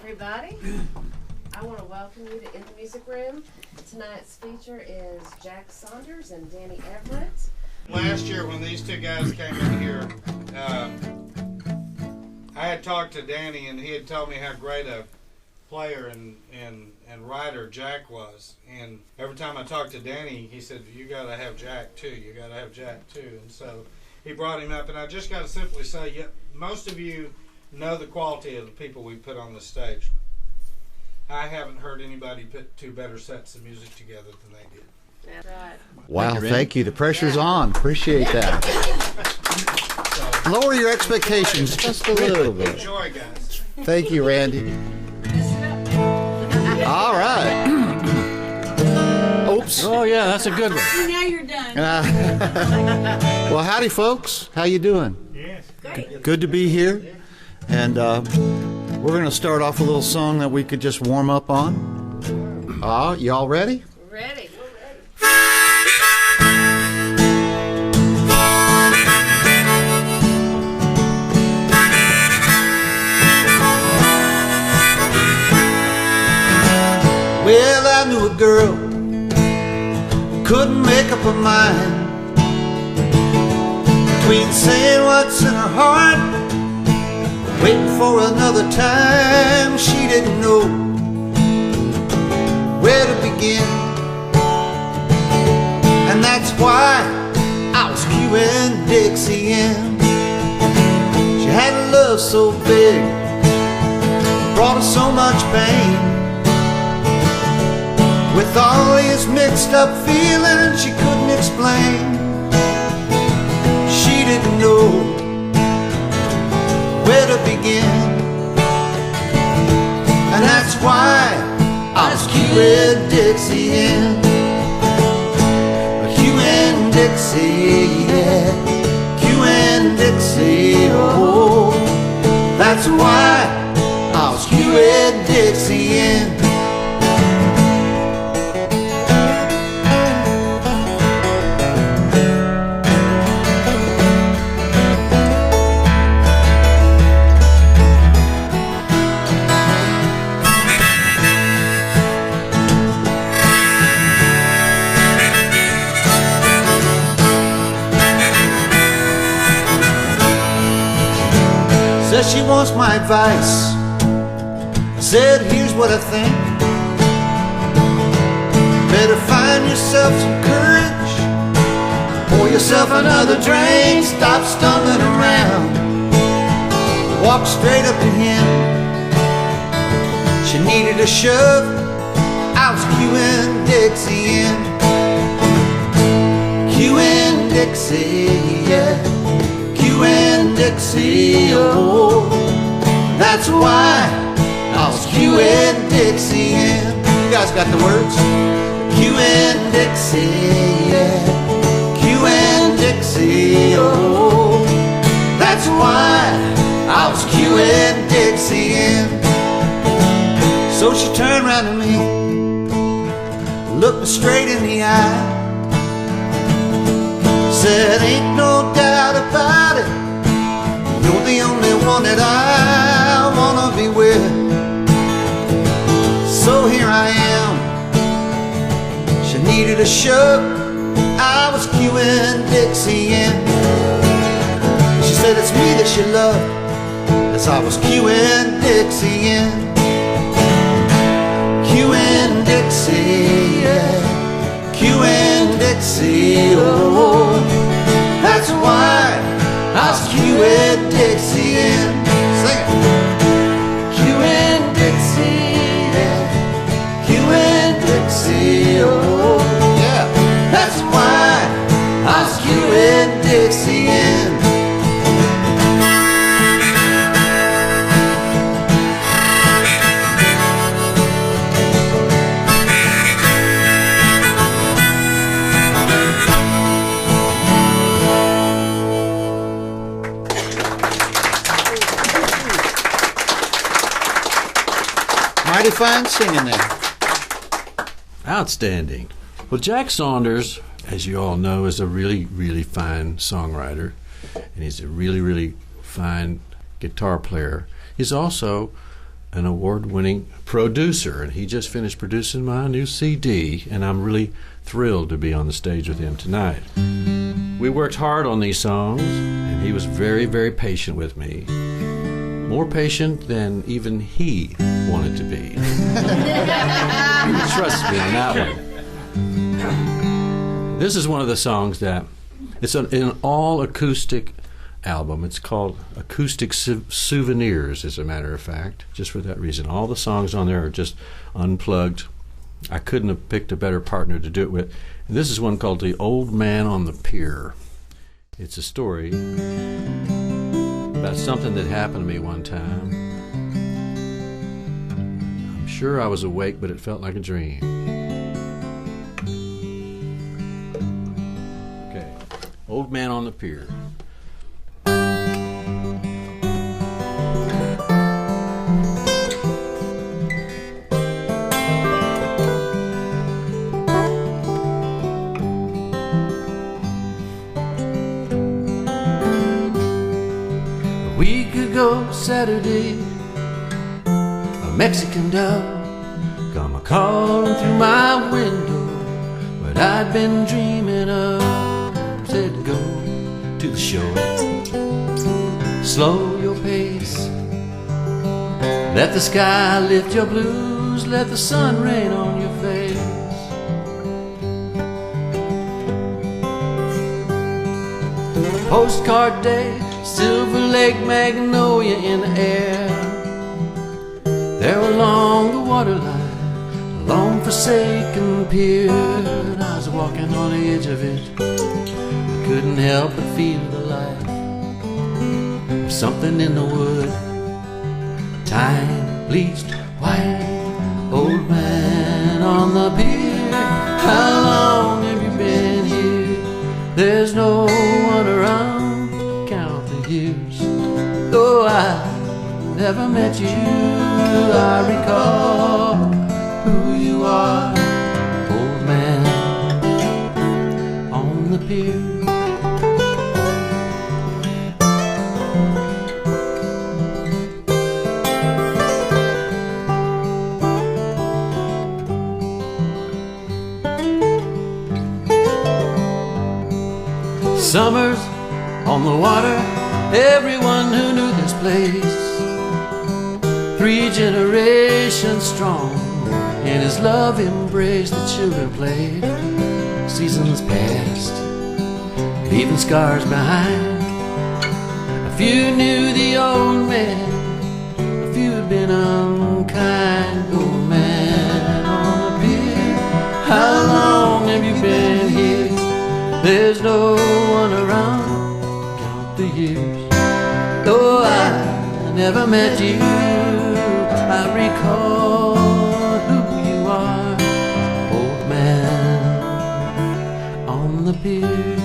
everybody. I want to welcome you to In the Music Room. Tonight's feature is Jack Saunders and Danny Everitt. Last year when these two guys came in here, I had talked to Danny and he had told me how great a player and writer Jack was. And every time I talked to Danny, he said, you got to have Jack too. You got to have Jack too. And so he brought him up. And I just got to simply say, yeah, most of you know the quality of the people we put on the stage. I haven't heard anybody put two better sets of music together than they did. That's right. Wow, thank you. The pressure's on. Appreciate that. So, Lower your expectations just a little bit. enjoy, guys. Thank you, Randy. All right. Oops. Oh yeah, that's a good one. Now you're done. Well, howdy, folks. How you doing? Yes. Great. Good to be here. And we're going to start off with a little song that we could just warm up on. Y'all ready? Ready. Well, I knew a girl who couldn't make up her mind between saying what's in her heart, waiting for another time. She didn't know where to begin, and that's why I was queuing Dixie in. She had a love so big, brought her so much pain. With all these mixed up feelings she couldn't explain, she didn't know where to begin. And that's why I was queuing Dixie in. Queuing Dixie, yeah. Queuing Dixie, oh. That's why I was queuing Dixie in. Says she wants my advice. I said, here's what I think. Better find yourself some courage, pour yourself another drink, stop stumbling around, walk straight up to him. She needed a shove, I was queuing Dixie in. Queuing Dixie, yeah. Queuing Dixie, oh. That's why I was queuing Dixie in. You guys got the words? Queuing Dixie, yeah. Queuing Dixie, oh. That's why I was queuing Dixie in. So she turned around to me, looked me straight in the eye, said, ain't no doubt about it, you're the only one that I wanna be with. So here I am. She needed a shove, I was queuing Dixie in. She said it's me that she loved, as I was queuing Dixie in. Queuing Dixie, yeah. Queuing Dixie, oh. That's why I was queuing Dixie in. Sing it. Queuing Dixie, yeah. Queuing Dixie, oh. Yeah. That's why I was queuing Dixie in. Mighty fine singing there. Outstanding. Well, Jack Saunders, as you all know, is a really, really fine songwriter, and he's a really, really fine guitar player. He's also an award-winning producer, and he just finished producing my new CD, and I'm really thrilled to be on the stage with him tonight. We worked hard on these songs, and he was very, very patient with me. More patient than even he wanted to be. Trust me on that one. This is one of the songs that, it's an all-acoustic album. It's called Acoustic Souvenirs, as a matter of fact, just for that reason. All the songs on there are just unplugged. I couldn't have picked a better partner to do it with. And this is one called The Old Man on the Pier. It's a story about something that happened to me one time. I'm sure I was awake, but it felt like a dream. Okay, Old Man on the Pier. Saturday, a Mexican dove come a-calling through my window. What I'd been dreaming of, said go to the shore. Slow your pace, let the sky lift your blues, let the sun rain on your face. Postcard day, Silver Lake magnolia in the air. There along the waterline, a long forsaken pier, and I was walking on the edge of it. I couldn't help but feel the life of something in the wood. Time bleached white, old man on the pier. How long have you been here? There's no one around. Though I never met you, I recall who you are, old man on the pier. Summers on the water, everyone who knew this place, 3 generations strong, in his love embrace the children played. Seasons passed, leaving scars behind. A few knew the old man, a few had been unkind. Old man on the pier, how long have you been here? There's no one around, count the years. Though I never met you, I recall who you are, old man on the pier.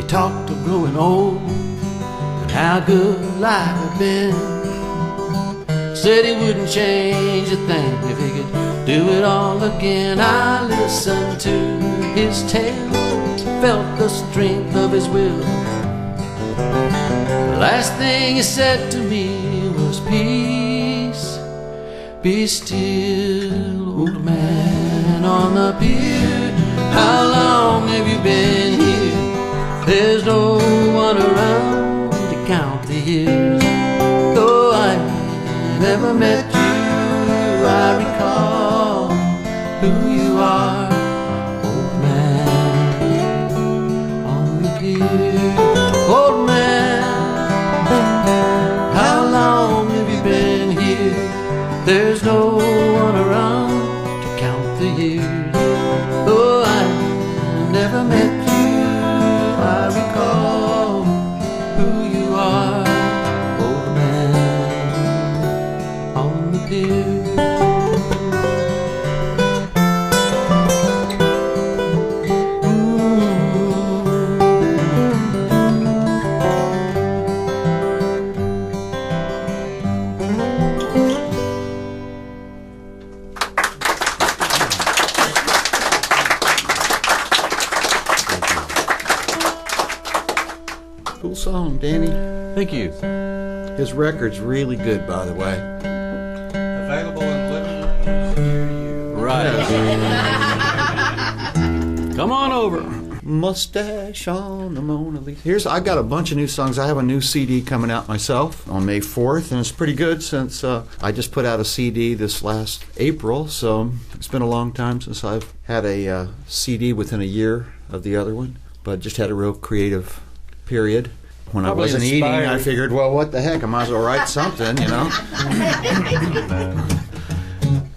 Talked of growing old and how good life had been. Said he wouldn't change a thing if he could do it all again. I listened to his tale, felt the strength of his will. The last thing he said to me was, peace, be still, old man on the pier. How long have you been here? There's no one around to count the years. Though I never met you, I recall who you are, old man on the pier. Old man, how long have you been here? There's no one around to count the years. Though I never met you, I recall who you are, old man on the pier. song, Danny. Thank you. His record's really good, by the way. Available in living rooms near you. Right. Come on over. Mustache on the Mona Lisa. I got a bunch of new songs. I have a new CD coming out myself on May 4th, and it's pretty good since I just put out a CD this last April, so it's been a long time since I've had a CD within a year of the other one, but just had a real creative period. When Probably I wasn't inspired. eating, I figured, well, what the heck, I might as well write something, you know?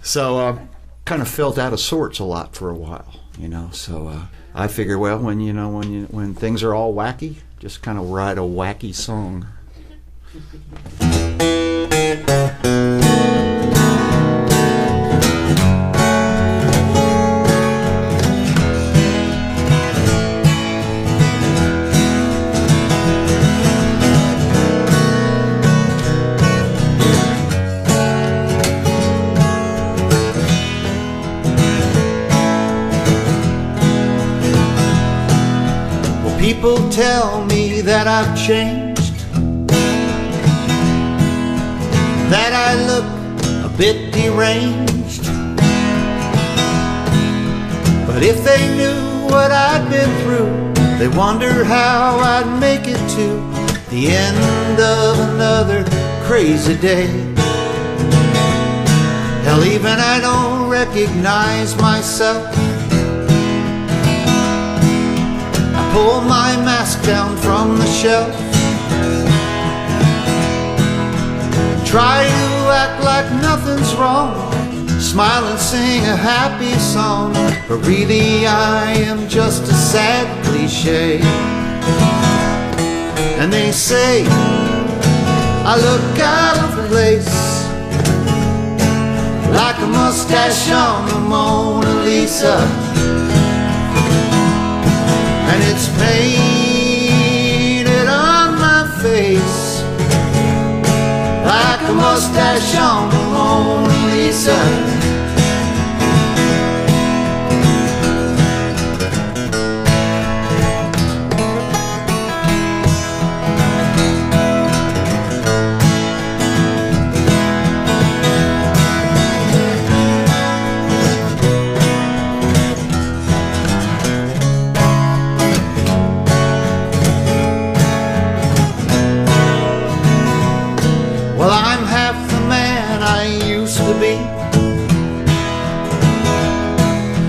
So kind of felt out of sorts a lot for a while, you know, so I figure, well, when things are all wacky, just kind of write a wacky song. People tell me that I've changed, that I look a bit deranged. But if they knew what I'd been through, they wonder how I'd make it to the end of another crazy day. Hell, even I don't recognize myself. Pull my mask down from the shelf, try to act like nothing's wrong, smile and sing a happy song, but really I am just a sad cliche. And they say I look out of place, like a mustache on the Mona Lisa. And it's painted on my face, like a mustache on the Mona Lisa.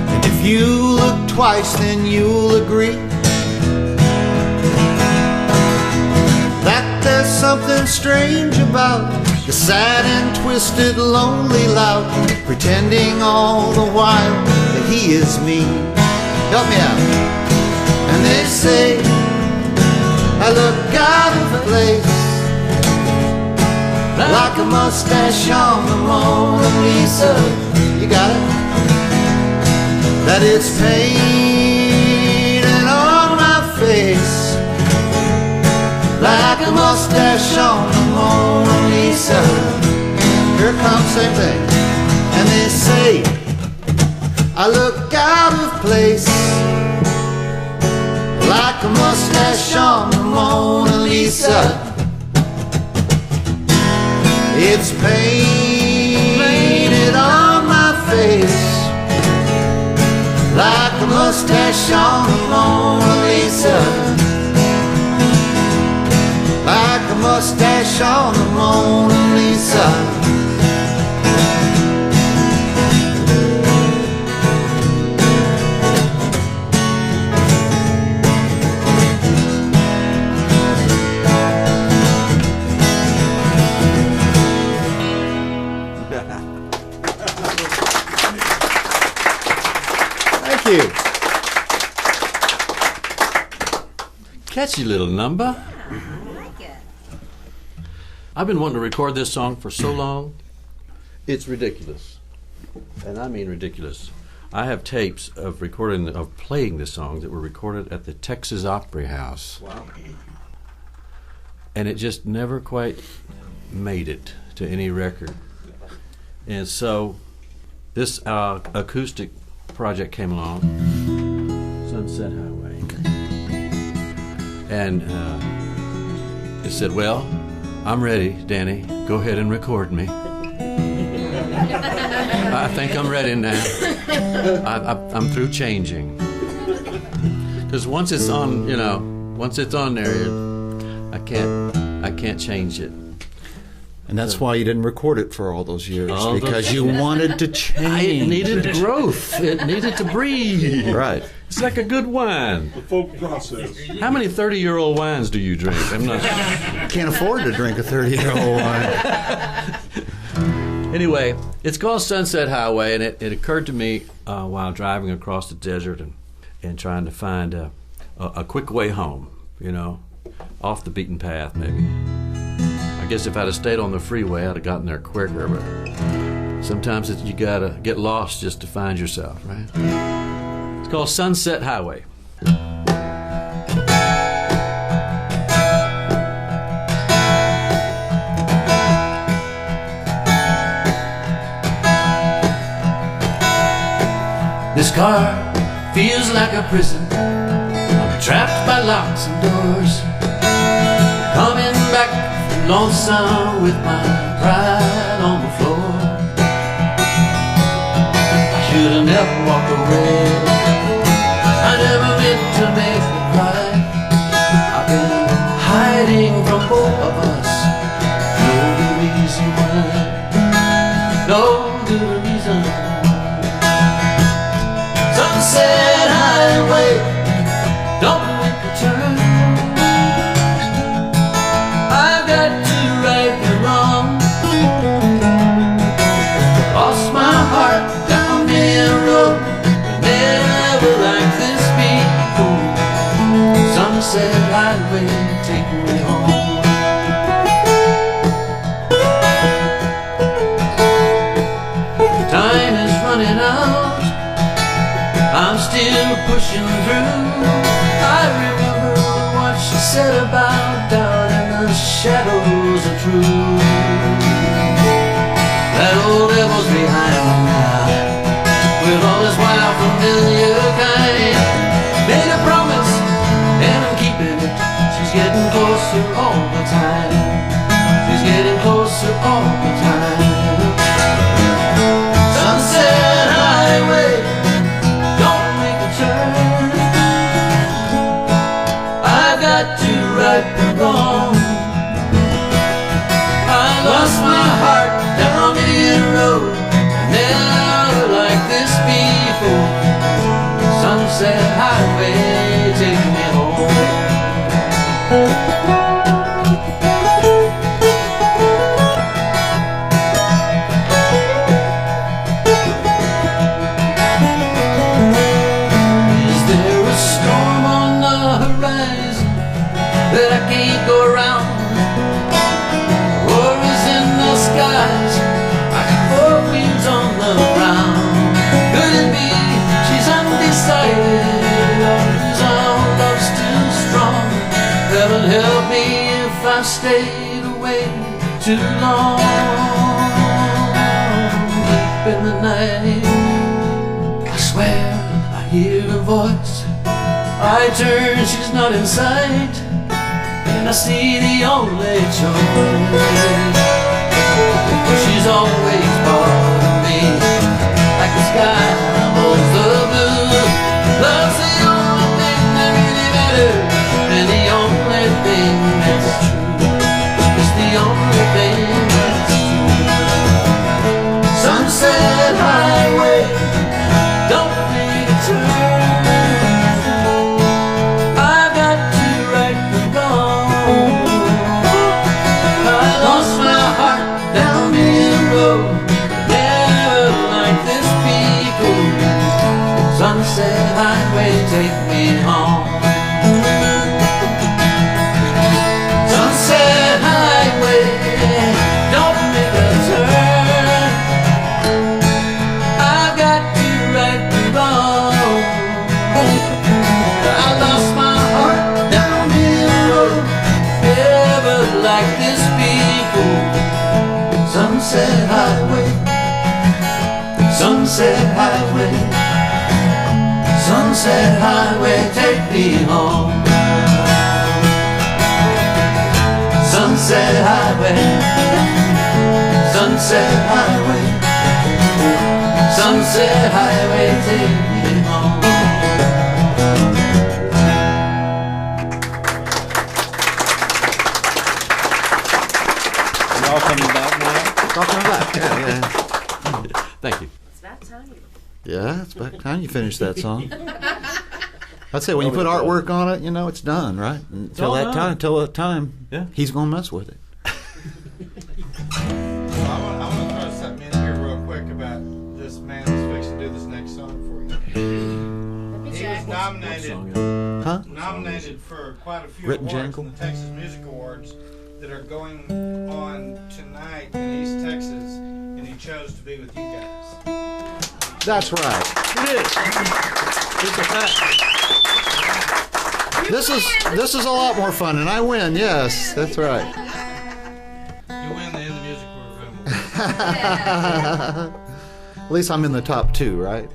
And if you look twice, then you'll agree that there's something strange about the sad and twisted, lonely lout, pretending all the while that he is me. Help me out. And they say I look out of place, like a mustache on the Mona Lisa. You got it? That it's painted on my face, like a mustache on the Mona Lisa. Here comes the same thing. And they say I look out of place, like a mustache on the Mona Lisa. It's painted on my face, like a mustache on the Mona Lisa. Like a mustache on the Mona Lisa. Thank you. Catchy little number. I've been wanting to record this song for so long. It's ridiculous. And I mean ridiculous. I have tapes of playing this song that were recorded at the Texas Opry House. Wow. And it just never quite made it to any record. And so this acoustic project came along, Sunset Highway. And It said, "Well, I'm ready, Danny. Go ahead and record me." I think I'm ready now. I'm through changing. Because once it's on, once it's on there, I can't change it. And that's why you didn't record it for all those years, because you wanted to change. It needed growth. It needed to breathe. Right. It's like a good wine. The folk process. How many 30-year-old wines do you drink? I'm not. Can't afford to drink a 30-year-old wine. Anyway, it's called Sunset Highway, and it occurred to me while driving across the desert and trying to find a quick way home, off the beaten path maybe. I guess if I'd have stayed on the freeway, I'd have gotten there quicker, but sometimes you gotta get lost just to find yourself, right? It's called Sunset Highway. This car feels like a prison. I'm trapped by locks and doors. Coming back lonesome with my pride on the floor. I should have never walked away. I never meant to make her cry. I've been hiding from both of us. No good reason why. No good reason why. Sunset Highway, don't make a turn. Sunset Highway, take me home. Time is running out. I'm still pushing through. I remember what she said about down in the shadows of truth. That old devil's behind me now, with all his wild familiar kind. Made a promise and I'm keeping it. She's getting closer all the time. She's getting closer all the time. Sunset Highway, don't make a turn. I got to right the wrong. I lost my heart down the road. Never like this before. Sunset Highway, take me home. Is there a storm on the horizon that I can't go around? Or is in the skies like four wheels on the ground? Could it be she's undecided? Heaven help me if I stayed away too long. Deep in the night, I swear I hear a voice. I turn, she's not in sight, and I see the only choice. She's always part of me, like the sky holds the blue. Love's the only thing that really matters, and the only thing that's true. It's the only thing that's true. Sunset Highway, don't make a turn. I got to right the wrong. I lost my heart down the road. Never like this before. Sunset Highway, take me home. Sunset Highway, don't make a turn. I've got to right the wrong. I lost my heart down the road. Never like this before. Sunset Highway, Sunset Highway, Sunset Highway, take me home. Sunset Highway, Sunset Highway, take me home. Y'all coming back now? Y'all coming back? Yeah. Thank you. It's about time. Yeah, it's about time you finish that song. I'd say when you put artwork on it, it's done, right? Until all that done. time, until that time, Yeah. he's gonna mess with it. I want to throw something in here real quick about this man that's fixing to do this next song for you. He was nominated for quite a few Written awards Jangle? in the Texas Music Awards that are going on tonight in East Texas, and he chose to be with you guys. That's right. It is. It's a fact. This is a lot more fun, and I win. Yes, that's right. You win the In the Music Room Award. At least I'm in the top 2, right?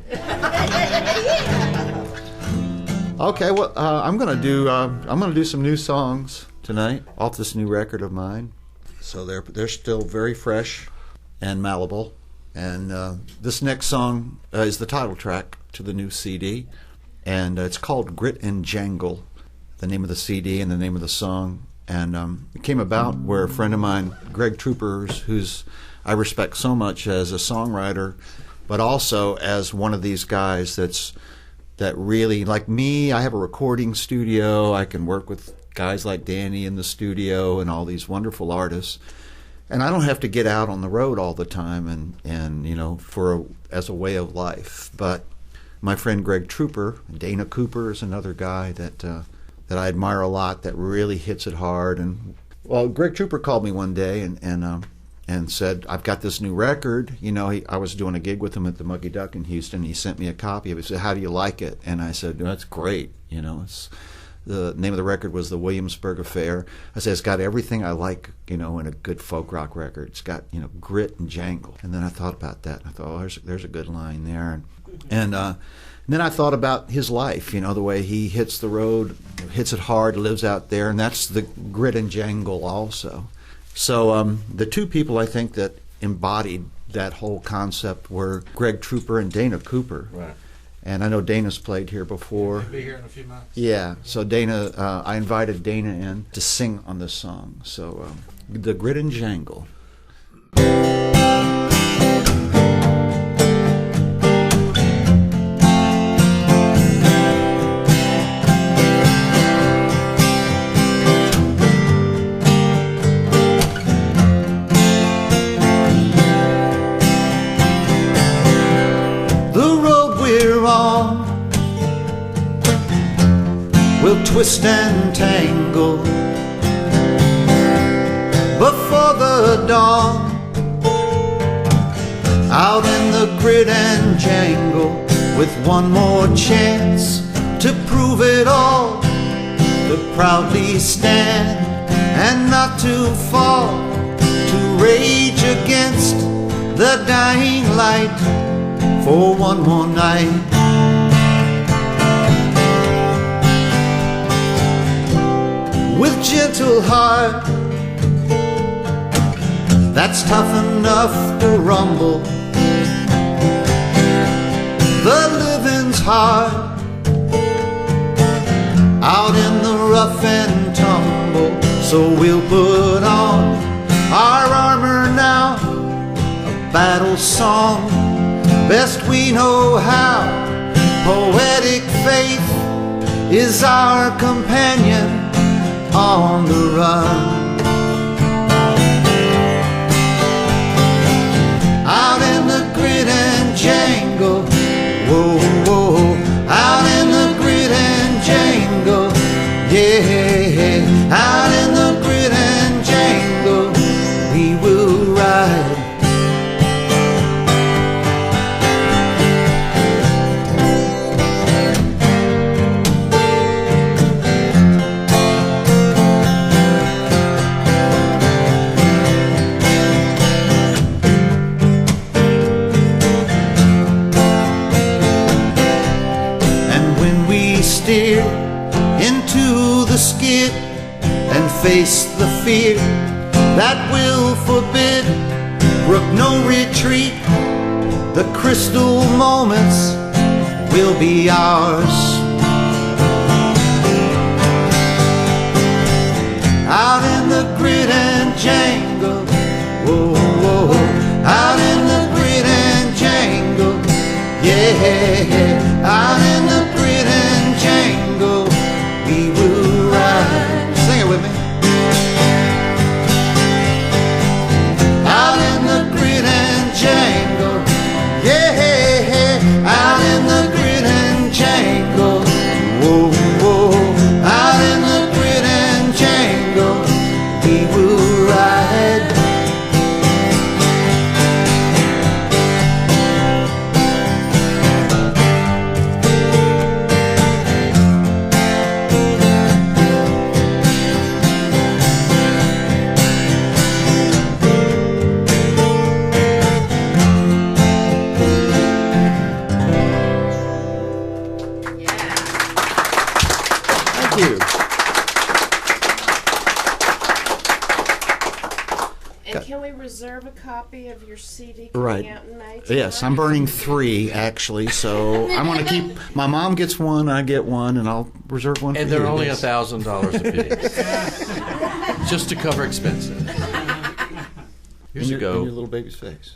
Okay, well, I'm gonna do some new songs tonight off this new record of mine. So they're still very fresh and malleable. And this next song is the title track to the new CD, and it's called Grit and Jangle, the name of the CD and the name of the song. And it came about where a friend of mine, Greg Troopers, who's I respect so much as a songwriter, but also as one of these guys that really, like me, I have a recording studio. I can work with guys like Danny in the studio and all these wonderful artists. And I don't have to get out on the road all the time and as a way of life. But my friend Greg Trooper, Dana Cooper is another guy that I admire a lot, that really hits it hard. And well, Greg Trooper called me one day and said, I've got this new record. I was doing a gig with him at the Muggy Duck in Houston. He sent me a copy of it. He said, how do you like it? And I said, that's great. The name of the record was The Williamsburg Affair. I said, it's got everything I like, in a good folk rock record. It's got, grit and jangle. And then I thought about that. I thought, oh, there's a good line there. And then I thought about his life, the way he hits the road, hits it hard, lives out there. And that's the grit and jangle also. So the two people I think that embodied that whole concept were Greg Trooper and Dana Cooper. Right. And I know Dana's played here before. He'll be here in a few months. Yeah, so Dana, I invited Dana in to sing on this song. So, the Grit and Jangle. We'll twist and tangle before the dawn, out in the grit and jangle, with one more chance to prove it all, to proudly stand and not to fall, to rage against the dying light for one more night. With gentle heart that's tough enough to rumble, the living's hard out in the rough and tumble. So we'll put on our armor now, a battle song best we know how. Poetic faith is our companion on the run. Out in the grit and jangle, whoa, whoa, out in the grit and jangle, yeah, out in the grit and jangle, we will ride. Into the skid and face the fear that will forbid brook no retreat. The crystal moments will be ours. Out in the grit and jangle, whoa, whoa, out in the grit and jangle, yeah, out in the grit and jangle, we will ride. Sing it with me. Out in the grit and jangle, yeah, out in the grit and jangle, whoa, whoa, out in the grit and jangle, we will ride. Thank you. And can we reserve a copy of your CD Right. coming out in May? Yes, I'm burning 3 actually, so I'm going to keep. My mom gets one, I get one, and I'll reserve one. And for they're you. only $1,000 a piece, just to cover expenses. Here's in you your, go. in your little baby's face.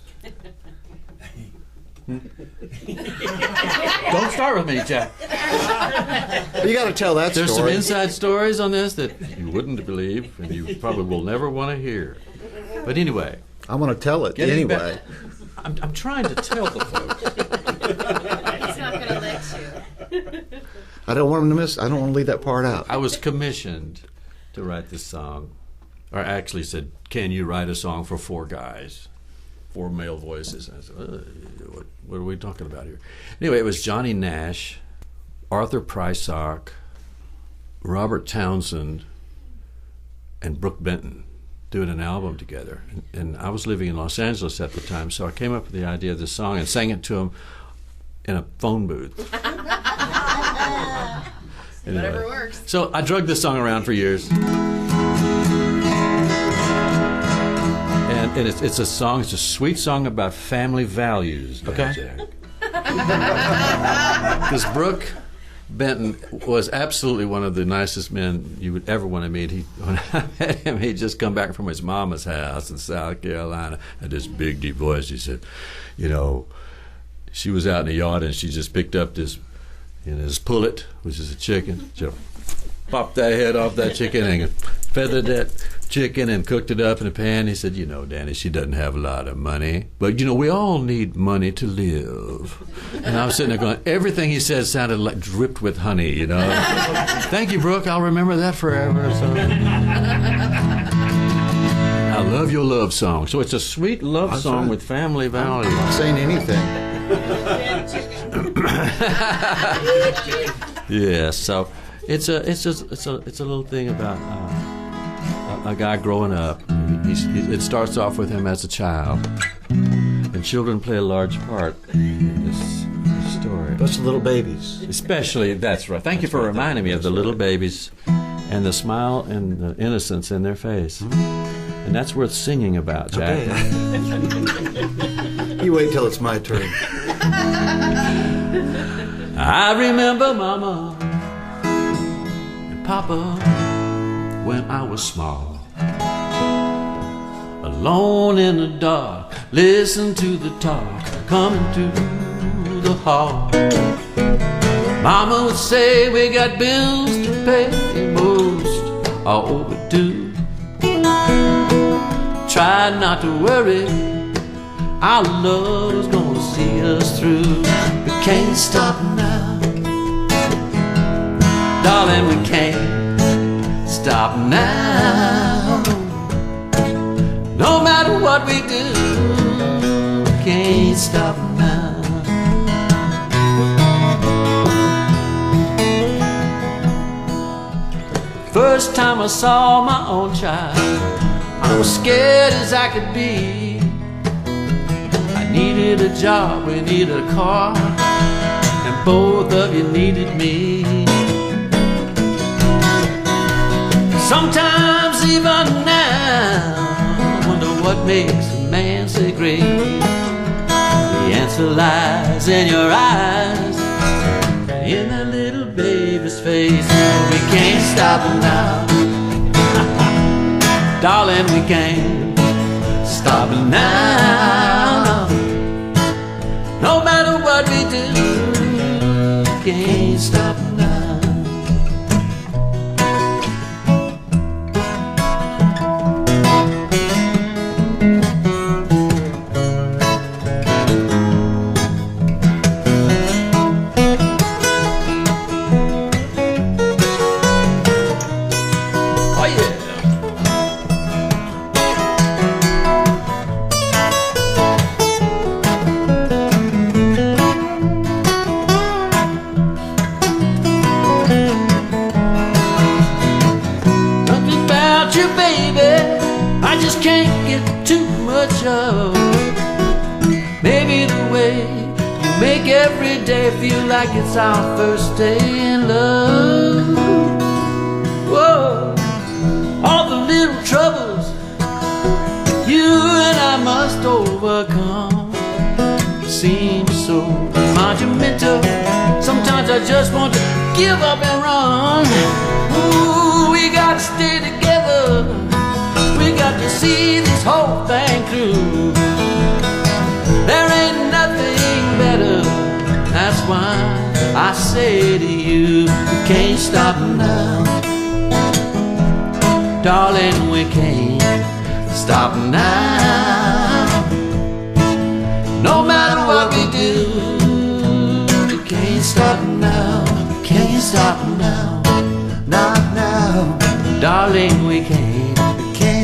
Don't start with me, Jack. You got to tell that There's some story. inside stories on this that you wouldn't believe, and you probably will never want to hear. But anyway, I want to tell it getting anyway. back- I'm trying to tell the folks. He's not going to let you. I don't want them to miss. I don't want to leave that part out. I was commissioned to write this song, or actually said, "Can you write a song for 4 guys, 4 male voices?" And I said, what are we talking about here? Anyway, it was Johnny Nash, Arthur Prysock, Robert Townsend, and Brooke Benton doing an album together. And I was living in Los Angeles at the time, so I came up with the idea of this song and sang it to them in a phone booth. Anyway, Whatever works. so I drugged this song around for years. And it's a song, it's a sweet song about family values. Okay. Because Brooke Benton was absolutely one of the nicest men you would ever want to meet. When I met him, he'd just come back from his mama's house in South Carolina, had this big, deep voice. He said, you know, she was out in the yard and she just picked up this pullet, which is a chicken. She popped that head off that chicken and feathered that chicken and cooked it up in a pan. He said, you know, Danny, she doesn't have a lot of money, but, you know, we all need money to live. And I was sitting there going, everything he said sounded like dripped with honey, you know. Thank you, Brooke. I'll remember that forever. So. I love your love song. So it's a sweet love That's song right. with family I'm values. not saying anything. Yeah, so it's a little thing about a guy growing up. It starts off with him as a child, and children play a large part in this story. Those little babies. Especially, that's right. Thank you for reminding me of the little babies and the smile and the innocence in their face. And that's worth singing about, Jack. Okay. You wait till it's my turn. I remember Mama and Papa when I was small. Alone in the dark, listen to the talk coming through the hall. Mama would say we got bills to pay, most are overdue. Try not to worry, our love's gonna see us through. We can't stop now, darling, we can't stop now. No matter what we do, we can't stop now. First time I saw my own child, I was scared as I could be. I needed a job, we needed a car, and both of you needed me. Sometimes even now, I wonder what makes a man say grace. The answer lies in your eyes, in that little baby's face. We can't stop now, darling, we can't stop now. No matter what we do, we can't stop now. Maybe the way you make every day feel like it's our first day in love. Whoa, all the little troubles you and I must overcome seem so monumental. Sometimes I just want to give up and run. Ooh, we gotta stay together. We got to see this whole thing through. There ain't nothing better. That's why I say to you, we can't stop now, darling, we can't stop now. No matter what we do, we can't stop now. Can't stop now, not now, darling, we can't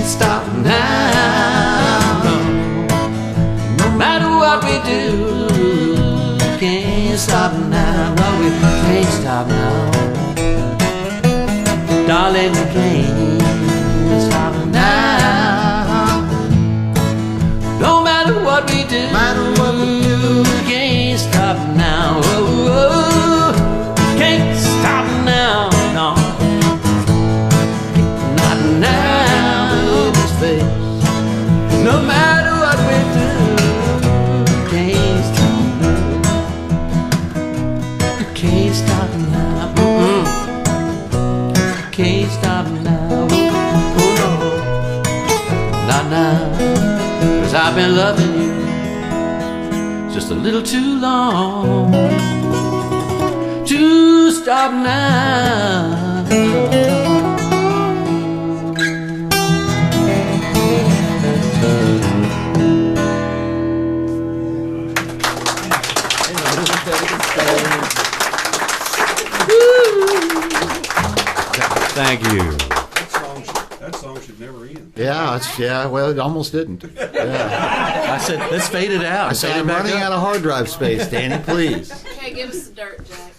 stop now. No matter what we do, we can't stop now. No, we can't stop now, darling, we can't stop now. No matter what we do, we can't stop now. Oh, oh, can't stop now, no, not now. No matter what we do, can't stop now. Can't stop now. Can't stop now. Oh no, not now. 'Cause I've been loving you just a little too long to stop now. Thank you. That song should never end. Yeah, well, it almost didn't. Yeah. I said, let's fade it out. I said, I'm running out of hard drive space, Danny, please. Okay, give us the dirt, Jack.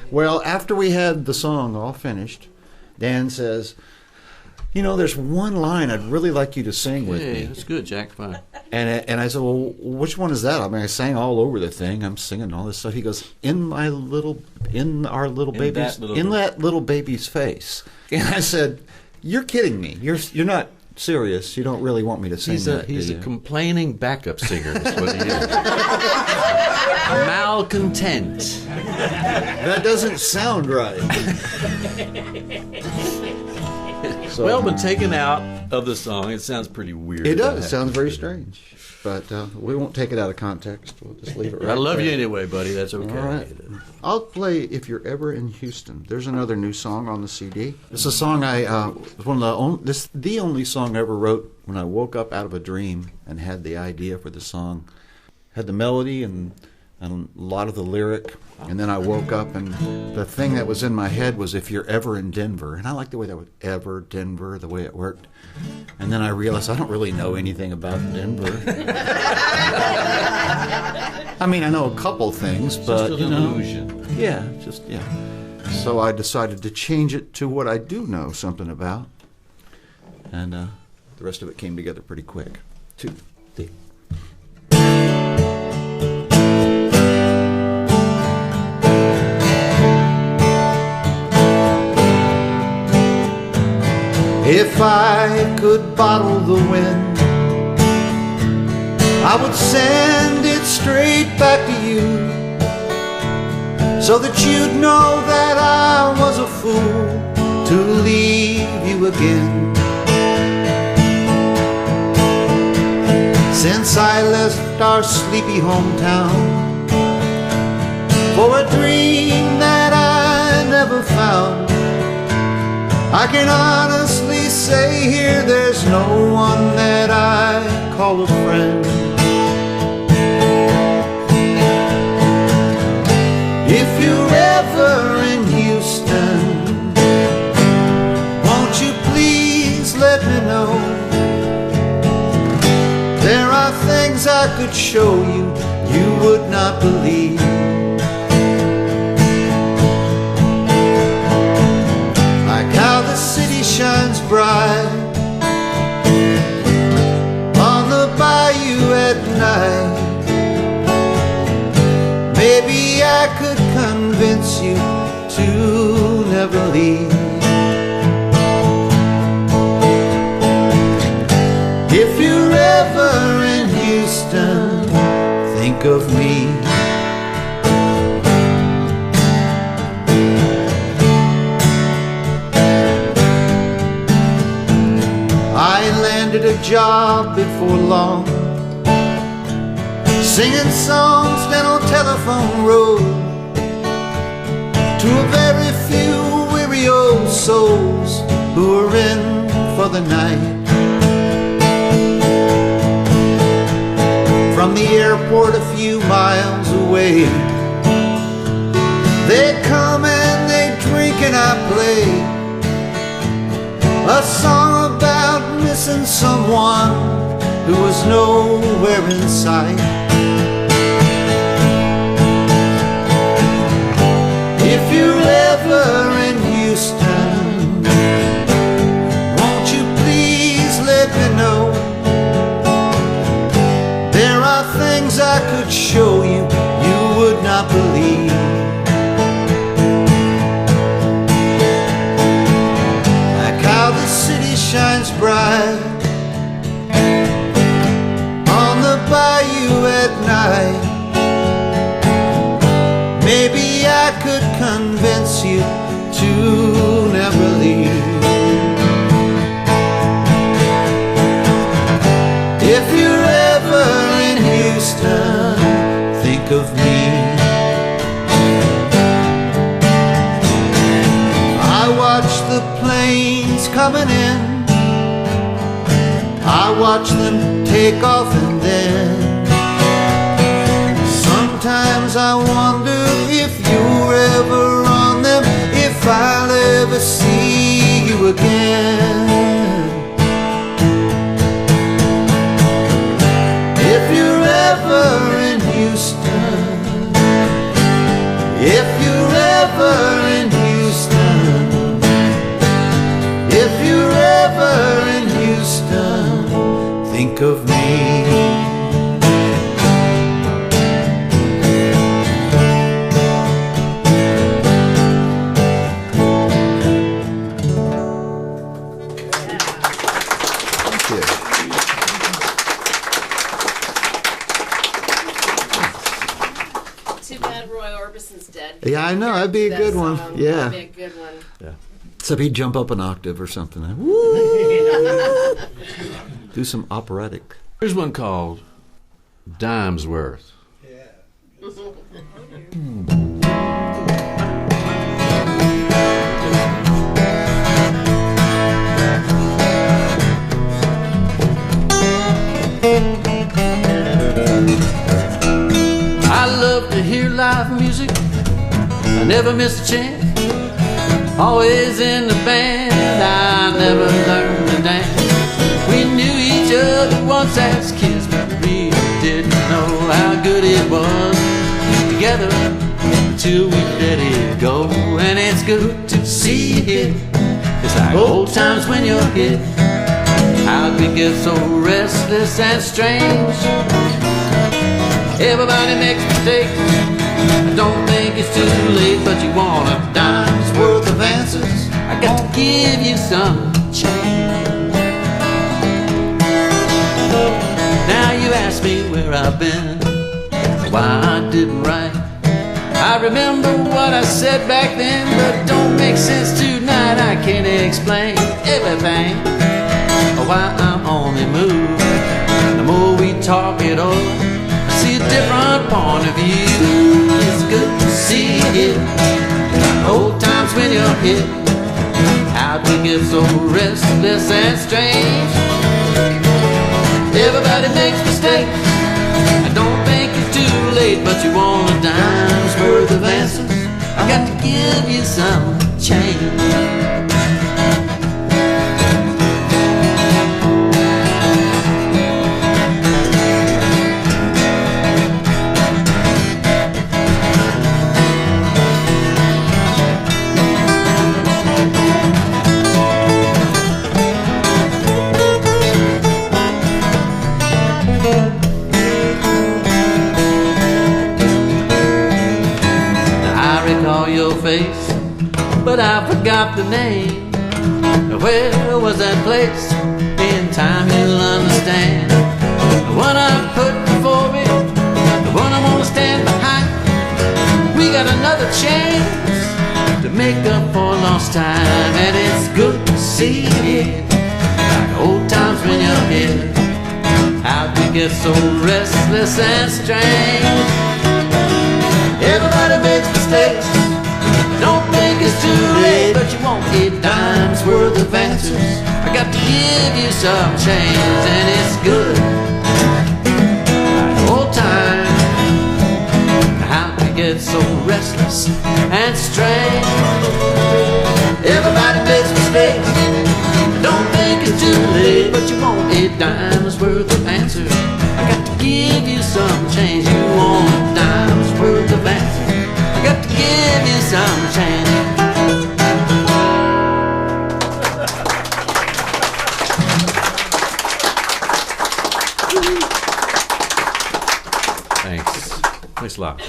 Well, after we had the song all finished, Dan says, you know, there's one line I'd really like you to sing with me. That's good, Jack. Fine. And I said, well, which one is that? I mean, I sang all over the thing. I'm singing all this stuff. He goes, in that little baby's face. And I said, you're kidding me. You're not serious. You don't really want me to sing that. He's a complaining backup singer. That's what he is. Malcontent. That doesn't sound right. So, well, but taken out of the song, it sounds pretty weird. It does. It sounds very strange. But we won't take it out of context. We'll just leave it right I love there. you anyway, buddy. That's okay. All right. I'll play If You're Ever in Houston. There's another new song on the CD. It's a song the only song I ever wrote when I woke up out of a dream and had the idea for the song. Had the melody and a lot of the lyric, and then I woke up and the thing that was in my head was If You're Ever in Denver. And I like the way that was ever Denver, the way it worked. And then I realized I don't really know anything about Denver. I mean, I know a couple things, but just an illusion. Yeah. So I decided to change it to what I do know something about, and the rest of it came together pretty quick. 2, 3. If I could bottle the wind I would send it straight back to you, so that you'd know that I was a fool to leave you again. Since I left our sleepy hometown for a dream that I never found, I can honestly say here there's no one that I call a friend. If you're ever in Houston, won't you please let me know? There are things I could show you, you would not believe. Like how the city shines bright on the bayou at night. Maybe I could convince you to never leave. If you're ever in Houston, think of me. I landed a job before long, singing songs down on Telephone Road to a very few weary old souls who are in for the night. From the airport a few miles away, they come and they drink and I play a song about missing someone who was nowhere in sight. If you're ever in Houston, won't you please let me know? There are things I could show you, you would not believe. Like how the city shines bright on the bayou at night. Maybe I could convince you to never leave. If you're ever in Houston, think of me. I watch the planes coming in, I watch them take off, and then sometimes I wonder if you're ever on them, if I'll ever see you again. If you're ever in Houston, if you're ever in Houston, if you're ever in Houston, think of me. Yeah, I know. That'd be a good one. Yeah. That'd be a good one. Yeah. Except he'd jump up an octave or something. Do some operatic. Here's one called Dime's Worth. I love to hear live music. I never miss a chance. Always in the band. I never learned to dance. We knew each other once as kids, but we didn't know how good it was together until we let it go. And it's good to see you here. It's like old times when you're here. How we get so restless and strange. Everybody makes mistakes. I don't think it's too late, but you want a dime's worth of answers. I got to give you some change. Now you ask me where I've been, why I didn't write. I remember what I said back then, but it don't make sense tonight. I can't explain everything, why I'm on the move. The more we talk it over, I see a different point of view. It's good to see you, old times when you're here. How'd we get so restless and strange? Everybody makes mistakes. I don't think it's too late, but you want a dime's worth of answers. I got to give you some change. Face, but I forgot the name. Where was that place? In time you'll understand. The one I put before me, the one I'm gonna stand behind. We got another chance to make up for lost time, and it's good to see you, like old times when you're here. How'd we get so restless and strange? Everybody makes mistakes. Don't think it's too late, but you won't get dimes worth of answers. I got to give you some change, and it's good. Like old time, how we get so restless and strange. Everybody makes mistakes. Don't think it's too late, but you won't get dimes worth of answers. I got to give you some change. You want dimes worth of answers. I got to give you some change. Thanks. Thanks a lot.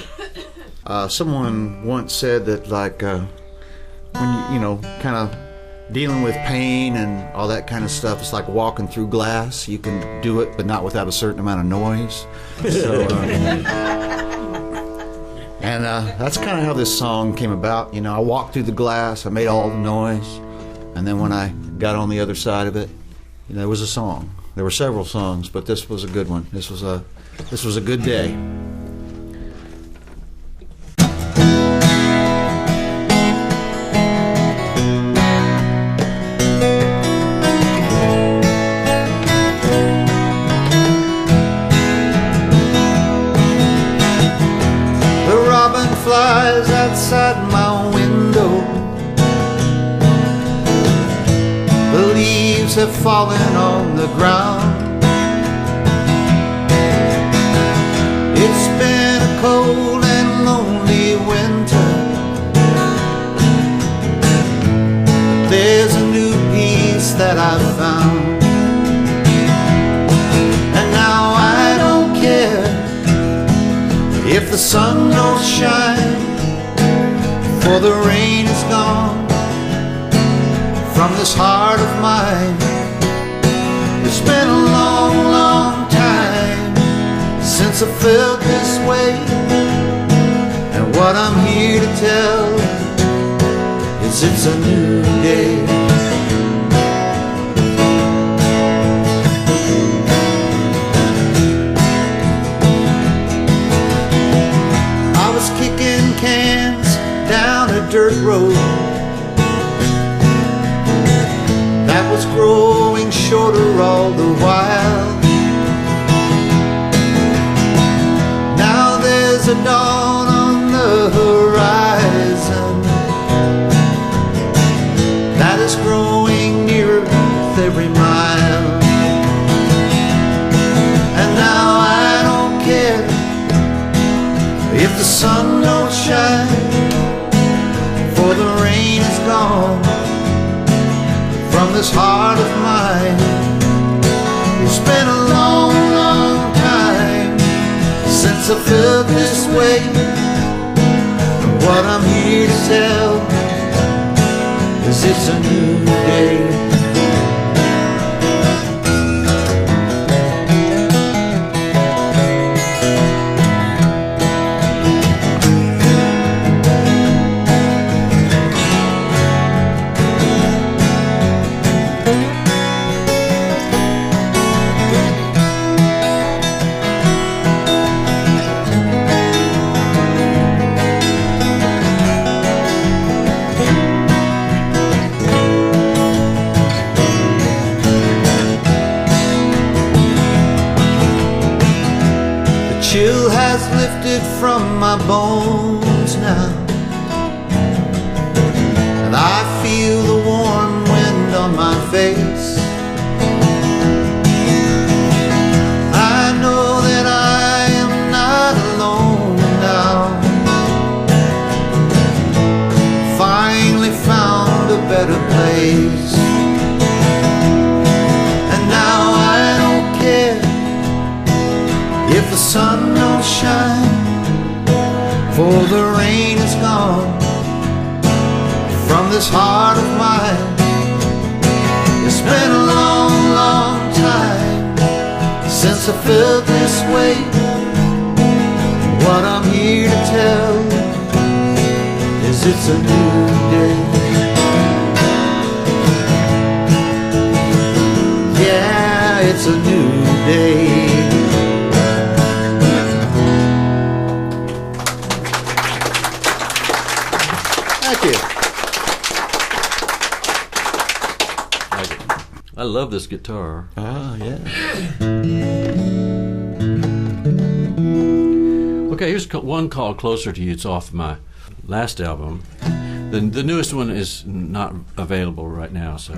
Someone once said that, like, when you know, kind of dealing with pain and all that kind of stuff, it's like walking through glass. You can do it, but not without a certain amount of noise. So, and that's kind of how this song came about. You know, I walked through the glass, I made all the noise, and then when I got on the other side of it, you know, there was a song. There were several songs, but this was a good one. This was a good day. Flies outside my window. The leaves have fallen on the ground. It's been a cold and lonely winter. There's a new peace that I've found. And now I don't care if the sun don't shine, for the rain is gone from this heart of mine. It's been a long, long time since I felt this way, and what I'm here to tell is it's a new day. Kicking cans down a dirt road that was growing shorter all the while. Now there's a dawn on the horizon that is growing nearer with every mile. And now I don't care if the sun don't shine, for the rain is gone from this heart of mine. It's been a long, long time since I felt this way, and what I'm here to tell is it's a new day. lifted from my bones now, and I feel the warm wind on my face. I know that I am not alone now. Finally found a better place. And now I don't care if the sun don't shine, for the rain is gone from this heart of mine. It's been a long, long time since I felt this way. What I'm here to tell is it's a new day. Yeah, it's a new day. Thank you. I love this guitar. Ah, yeah. Okay, here's one called Closer to You. It's off my last album. The newest one is not available right now, so.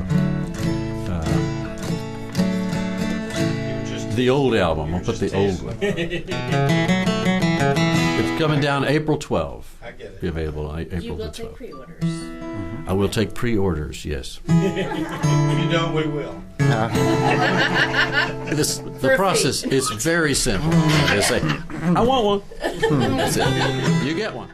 The old album. I'll put the old one. It's coming down April 12th. I get it. Be available on April You will the take 12th. pre-orders. I will take pre-orders, yes. If you don't, we will. The process is very simple. They say, I want one. That's it. You get one.